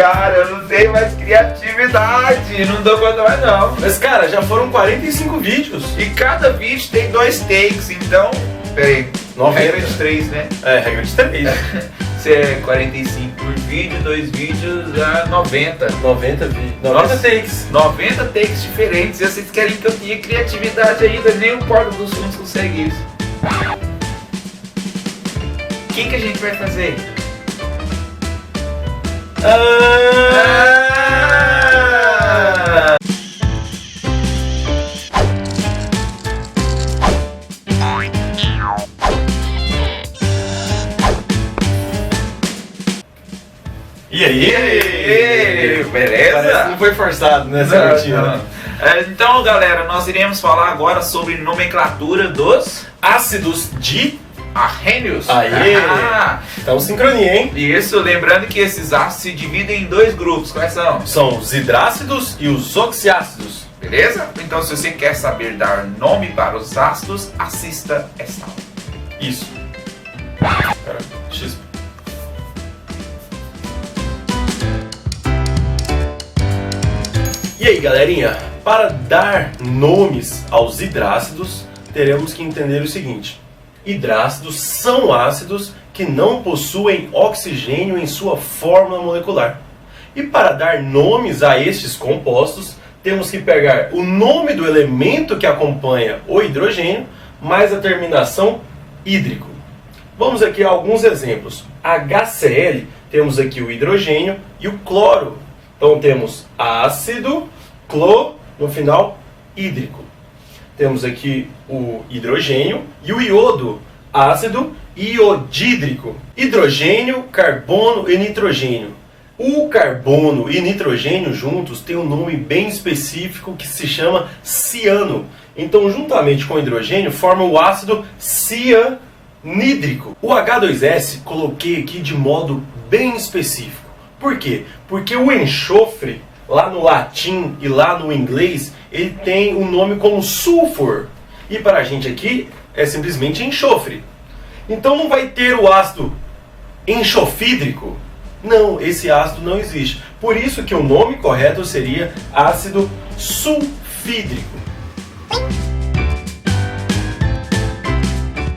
Cara, eu não tenho mais criatividade, não dou conta mais não. Mas cara, já foram 45 vídeos. E cada vídeo tem 2 takes, então... Pera aí, 90. regra de 3, né? É, regra de 3. Se é 45 por vídeo, 2 vídeos, dá 90. 90 vídeos. 90 Nossa, takes. 90 takes diferentes. E vocês querem que eu tenha criatividade ainda, nem o Porta dos Fundos consegue isso. O que a gente vai fazer? E aí? Beleza? Parece que não foi forçado nessa rotina. Então, galera, nós iremos falar agora sobre nomenclatura dos Ácidos de... arrênios. Aê! Então sincronia, hein? Isso, lembrando que esses ácidos se dividem em 2 grupos. Quais são? São os hidrácidos e os oxiácidos. Beleza? Então, se você quer saber dar nome para os ácidos, assista esta aula. Isso. Pera, X. E aí, galerinha? Para dar nomes aos hidrácidos, teremos que entender o seguinte. Hidrácidos são ácidos que não possuem oxigênio em sua fórmula molecular. E para dar nomes a estes compostos, temos que pegar o nome do elemento que acompanha o hidrogênio, mais a terminação hídrico. Vamos aqui a alguns exemplos. HCl, temos aqui o hidrogênio e o cloro. Então temos ácido, cloro, no final, hídrico. Temos aqui o hidrogênio e o iodo, ácido iodídrico. Hidrogênio, carbono e nitrogênio. O carbono e nitrogênio juntos têm um nome bem específico que se chama ciano. Então, juntamente com o hidrogênio, forma o ácido cianídrico. O H2S coloquei aqui de modo bem específico. Por quê? Porque o enxofre, lá no latim e lá no inglês, ele tem um nome como sulfur. E para a gente aqui é simplesmente enxofre. Então não vai ter o ácido enxofídrico. Não, esse ácido não existe. Por isso que o nome correto seria ácido sulfídrico.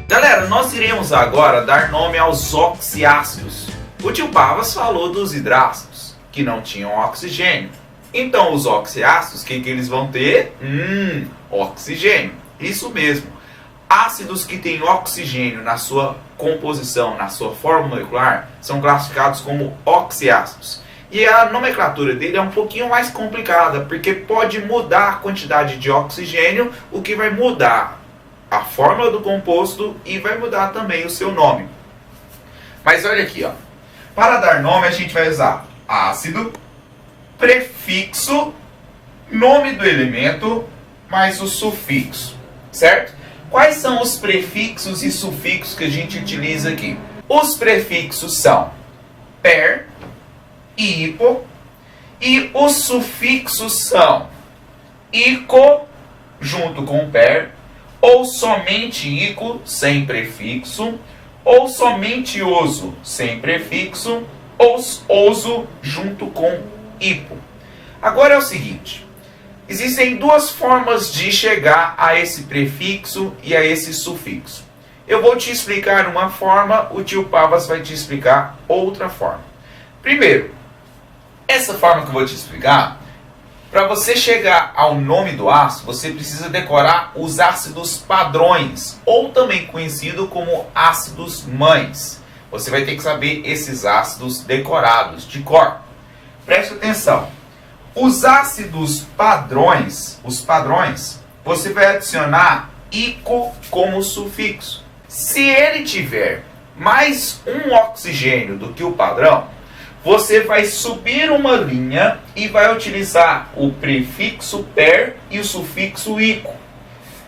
Galera, nós iremos agora dar nome aos oxiácidos. O tio Pavas falou dos hidrácidos, que não tinham oxigênio. Então os oxiácidos, o que eles vão ter? Oxigênio. Isso mesmo. Ácidos que têm oxigênio na sua composição, na sua forma molecular, são classificados como oxiácidos. E a nomenclatura dele é um pouquinho mais complicada, porque pode mudar a quantidade de oxigênio, o que vai mudar a fórmula do composto e vai mudar também o seu nome. Mas olha aqui, ó. Para dar nome a gente vai usar ácido, prefixo, nome do elemento, mais o sufixo, certo? Quais são os prefixos e sufixos que a gente utiliza aqui? Os prefixos são per e hipo, e os sufixos são ico, junto com per, ou somente ico, sem prefixo, ou somente oso, sem prefixo, ou oso, junto com hipo. Agora é o seguinte. Existem 2 formas de chegar a esse prefixo e a esse sufixo. Eu vou te explicar uma forma, o tio Pavas vai te explicar outra forma. Primeiro, essa forma que eu vou te explicar, para você chegar ao nome do ácido, você precisa decorar os ácidos padrões, ou também conhecido como ácidos mães. Você vai ter que saber esses ácidos decorados, de cor. Preste atenção. Os ácidos padrões, os padrões, você vai adicionar ico como sufixo. Se ele tiver mais um oxigênio do que o padrão, você vai subir uma linha e vai utilizar o prefixo per e o sufixo ico.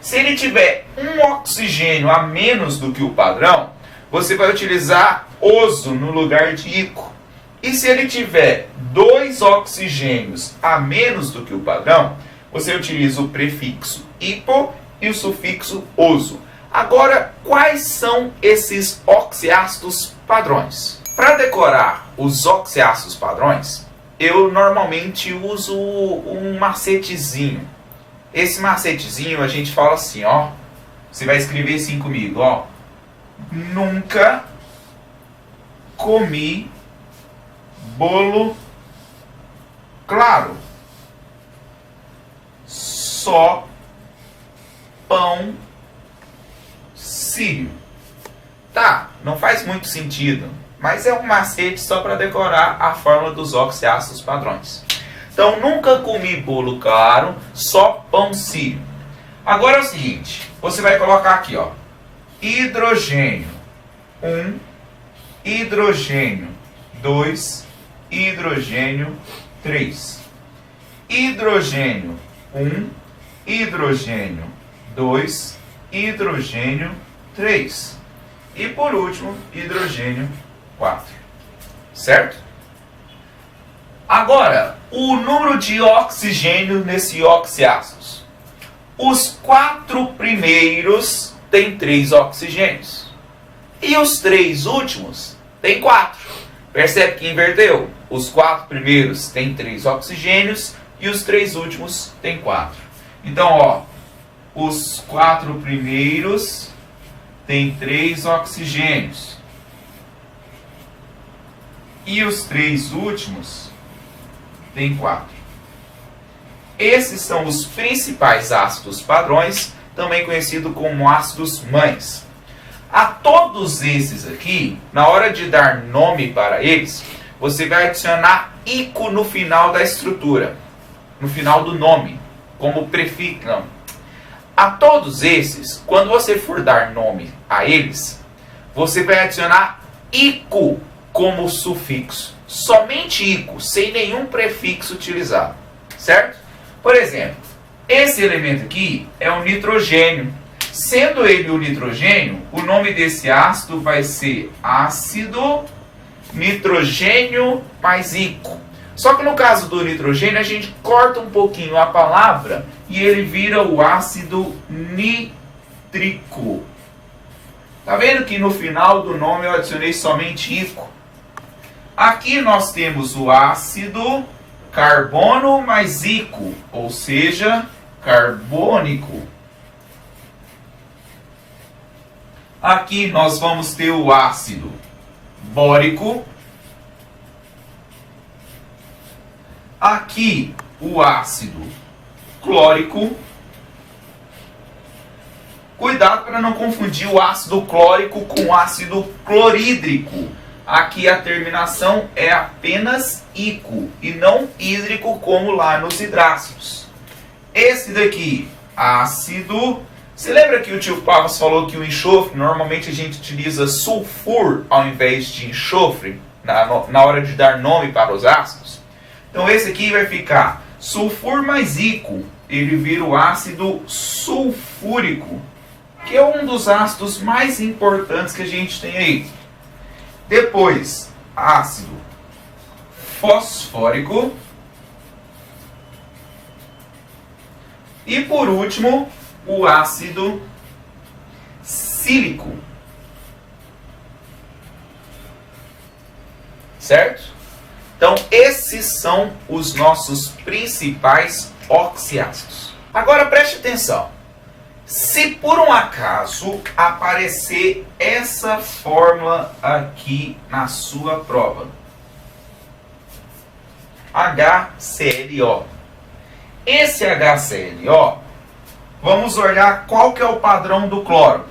Se ele tiver um oxigênio a menos do que o padrão, você vai utilizar oso no lugar de ico. E se ele tiver 2 oxigênios a menos do que o padrão, você utiliza o prefixo hipo e o sufixo oso. Agora, quais são esses oxiácidos padrões? Para decorar os oxiácidos padrões, eu normalmente uso um macetezinho. Esse macetezinho a gente fala assim, ó. Você vai escrever assim comigo, ó. Nunca comi bolo claro. Só pão sírio. Tá, não faz muito sentido, mas é um macete só para decorar a fórmula dos oxiácidos padrões. Então, nunca comi bolo claro, só pão sírio. Agora é o seguinte, você vai colocar aqui, ó, hidrogênio 1, hidrogênio 2, hidrogênio 3. Hidrogênio 1, hidrogênio 2, hidrogênio 3. E por último, hidrogênio 4. Certo? Agora, o número de oxigênio nesse oxiácidos. Os 4 primeiros têm 3 oxigênios. E os 3 últimos têm 4. Percebe que inverteu? Os 4 primeiros têm 3 oxigênios e os 3 últimos têm 4. Então, ó, os 4 primeiros têm 3 oxigênios. E os 3 últimos têm 4. Esses são os principais ácidos padrões, também conhecido como ácidos mães. A todos esses aqui, na hora de dar nome para eles, você vai adicionar ico no final da estrutura, no final do nome, como prefixo. Não. A todos esses, quando você for dar nome a eles, você vai adicionar ico como sufixo. Somente ico, sem nenhum prefixo utilizado. Certo? Por exemplo, esse elemento aqui é o nitrogênio. Sendo ele o nitrogênio, o nome desse ácido vai ser ácido nitrogênio mais ico. Só que no caso do nitrogênio, a gente corta um pouquinho a palavra e ele vira o ácido nítrico. Tá vendo que no final do nome eu adicionei somente ico? Aqui nós temos o ácido carbono mais ico, ou seja, carbônico. Aqui nós vamos ter o ácido bórico. Aqui o ácido clórico. Cuidado para não confundir o ácido clórico com o ácido clorídrico. Aqui a terminação é apenas ico e não hídrico como lá nos hidrácidos. Esse daqui, ácido. Você lembra que o tio Pavas falou que o enxofre, normalmente a gente utiliza sulfur ao invés de enxofre na hora de dar nome para os ácidos? Então esse aqui vai ficar sulfur mais ico. Ele vira o ácido sulfúrico, que é um dos ácidos mais importantes que a gente tem aí. Depois, ácido fosfórico. E por último, o ácido sílico. Certo? Então, esses são os nossos principais oxiácidos. Agora preste atenção. Se por um acaso aparecer essa fórmula aqui na sua prova, HClO. Esse HClO, vamos olhar qual que é o padrão do cloro.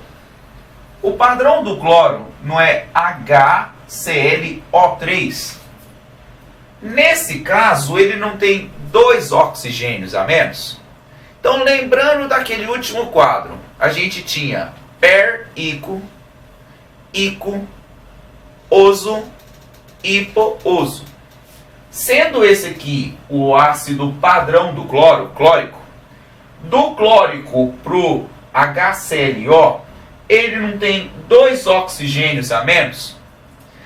O padrão do cloro não é HClO3. Nesse caso, ele não tem 2 oxigênios a menos. Então, lembrando daquele último quadro, a gente tinha per-ico, ico, oso, hipo-oso. Sendo esse aqui o ácido padrão do cloro, clórico, do clórico para o HClO, ele não tem 2 oxigênios a menos?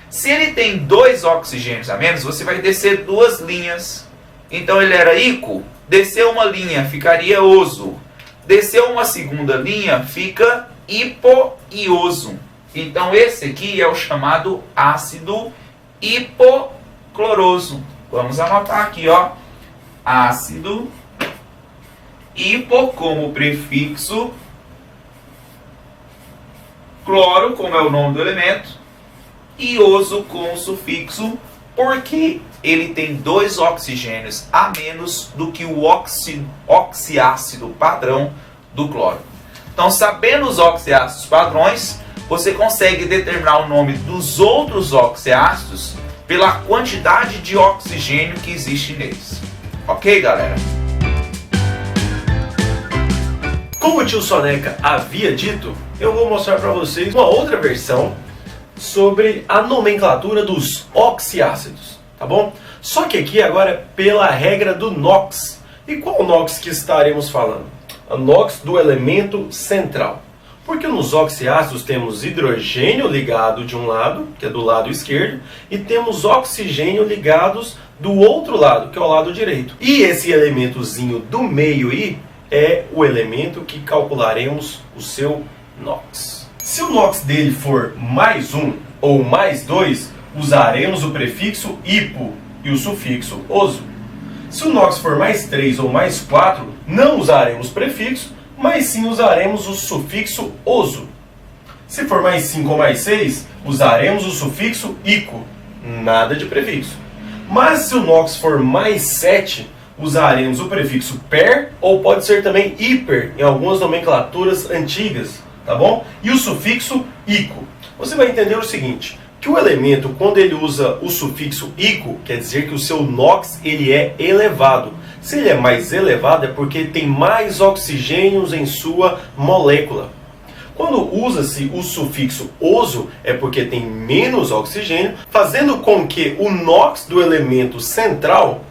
Se ele tem 2 oxigênios a menos, você vai descer 2 linhas. Então ele era ico, desceu uma linha, ficaria oso. Desceu uma segunda linha, fica hipoioso. Então esse aqui é o chamado ácido hipocloroso. Vamos anotar aqui, ó. Ácido. Hipo como prefixo. Cloro, como é o nome do elemento. Ioso com sufixo, porque ele tem 2 oxigênios a menos do que o oxiácido padrão do cloro. Então, sabendo os oxiácidos padrões, você consegue determinar o nome dos outros oxiácidos pela quantidade de oxigênio que existe neles. Ok, galera? Como o tio Soneca havia dito, eu vou mostrar para vocês uma outra versão sobre a nomenclatura dos oxiácidos, tá bom? Só que aqui agora é pela regra do NOx. E qual NOx que estaremos falando? A NOx do elemento central. Porque nos oxiácidos temos hidrogênio ligado de um lado, que é do lado esquerdo, e temos oxigênio ligados do outro lado, que é o lado direito. E esse elementozinho do meio aí é o elemento que calcularemos o seu NOx. Se o NOx dele for mais 1 ou mais 2, usaremos o prefixo hipo e o sufixo oso. Se o NOx for mais 3 ou mais 4, não usaremos prefixo, mas sim usaremos o sufixo oso. Se for mais 5 ou mais 6, usaremos o sufixo ico, nada de prefixo. Mas se o NOx for mais 7, usaremos o prefixo per, ou pode ser também hiper, em algumas nomenclaturas antigas, tá bom? E o sufixo ico. Você vai entender o seguinte, que o elemento, quando ele usa o sufixo ico, quer dizer que o seu NOx ele é elevado. Se ele é mais elevado, é porque tem mais oxigênios em sua molécula. Quando usa-se o sufixo oso, é porque tem menos oxigênio, fazendo com que o NOx do elemento central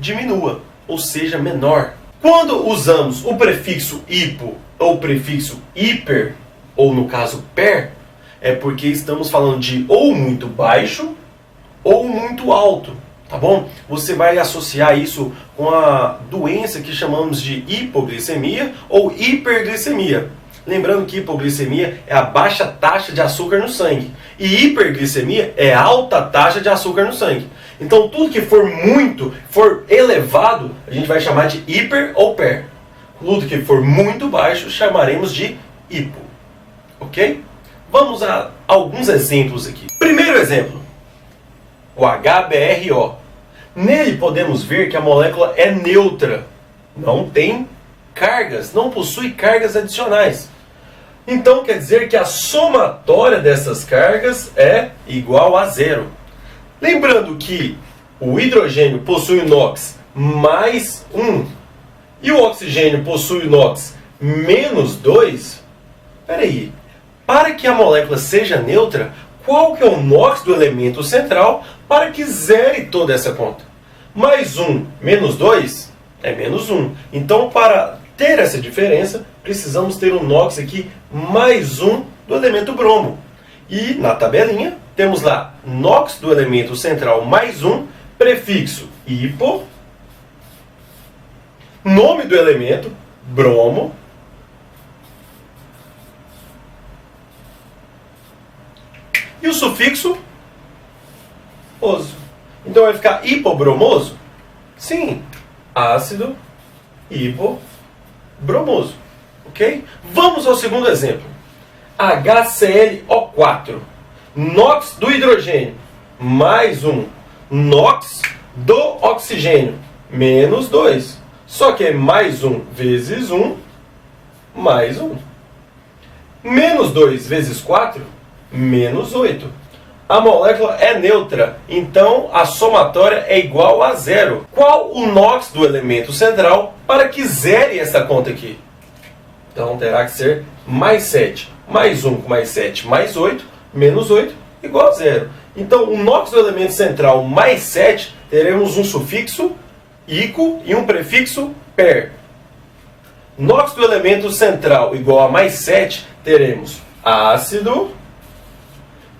diminua, ou seja, menor. Quando usamos o prefixo hipo ou prefixo hiper, ou no caso per, é porque estamos falando de ou muito baixo ou muito alto, tá bom? Você vai associar isso com a doença que chamamos de hipoglicemia ou hiperglicemia. Lembrando que hipoglicemia é a baixa taxa de açúcar no sangue e hiperglicemia é a alta taxa de açúcar no sangue. Então tudo que for muito, for elevado, a gente vai chamar de hiper ou per. Tudo que for muito baixo, chamaremos de hipo. Ok? Vamos a alguns exemplos aqui. Primeiro exemplo, o HBrO. Nele podemos ver que a molécula é neutra, não tem cargas, não possui cargas adicionais. Então quer dizer que a somatória dessas cargas é igual a 0. Lembrando que o hidrogênio possui o NOx mais 1 e o oxigênio possui o NOx menos 2. Peraí, para que a molécula seja neutra, qual que é o NOx do elemento central para que zere toda essa conta? Mais 1 menos 2 é menos 1. Então, para ter essa diferença, precisamos ter um NOx aqui mais 1 do elemento bromo. E na tabelinha, temos lá NOx do elemento central mais 1, prefixo hipo, nome do elemento, bromo, e o sufixo oso. Então vai ficar hipobromoso? Sim, ácido hipobromoso. Ok? Vamos ao segundo exemplo. HClO4. NOx do hidrogênio, mais 1. NOx do oxigênio, menos 2. Só que é mais 1 vezes 1, mais 1. Menos 2 vezes 4, menos 8. A molécula é neutra, então a somatória é igual a 0. Qual o NOx do elemento central para que zere essa conta aqui? Então terá que ser mais 7. Mais 1 com mais 7, mais 8, menos 8, igual a 0. Então o NOx do elemento central mais 7, teremos um sufixo ico e um prefixo per. NOx do elemento central igual a mais 7, teremos ácido,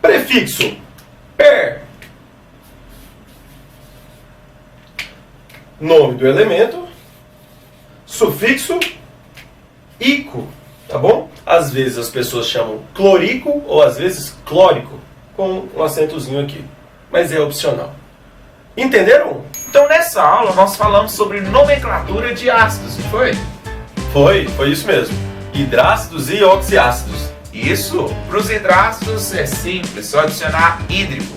prefixo per, nome do elemento, sufixo ico, tá bom? Às vezes as pessoas chamam clorico ou às vezes clórico, com um acentozinho aqui, mas é opcional. Entenderam? Então nessa aula nós falamos sobre nomenclatura de ácidos, não foi? Foi isso mesmo. Hidrácidos e oxiácidos. Isso, para os hidrácidos é simples, só adicionar hídrico.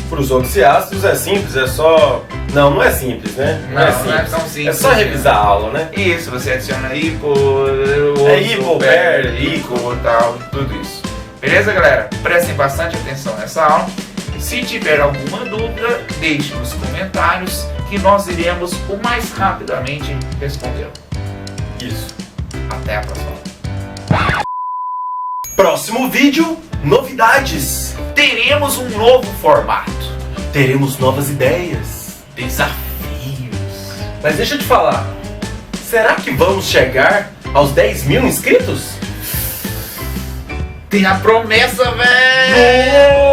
Para os oxiácidos é simples, é só... Não é simples, né? Não é tão simples. É só revisar a aula, né? Isso, você adiciona hipo, hipo, per, hipo, tal, tudo isso. Beleza, galera? Prestem bastante atenção nessa aula. Se tiver alguma dúvida, deixe nos comentários que nós iremos o mais rapidamente responder. Isso. Até a próxima. Próximo vídeo, novidades. Teremos um novo formato. Teremos novas ideias, Desafios. Mas deixa eu te falar, será que vamos chegar aos 10 mil inscritos? Tem a promessa, velho!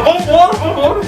Vambora!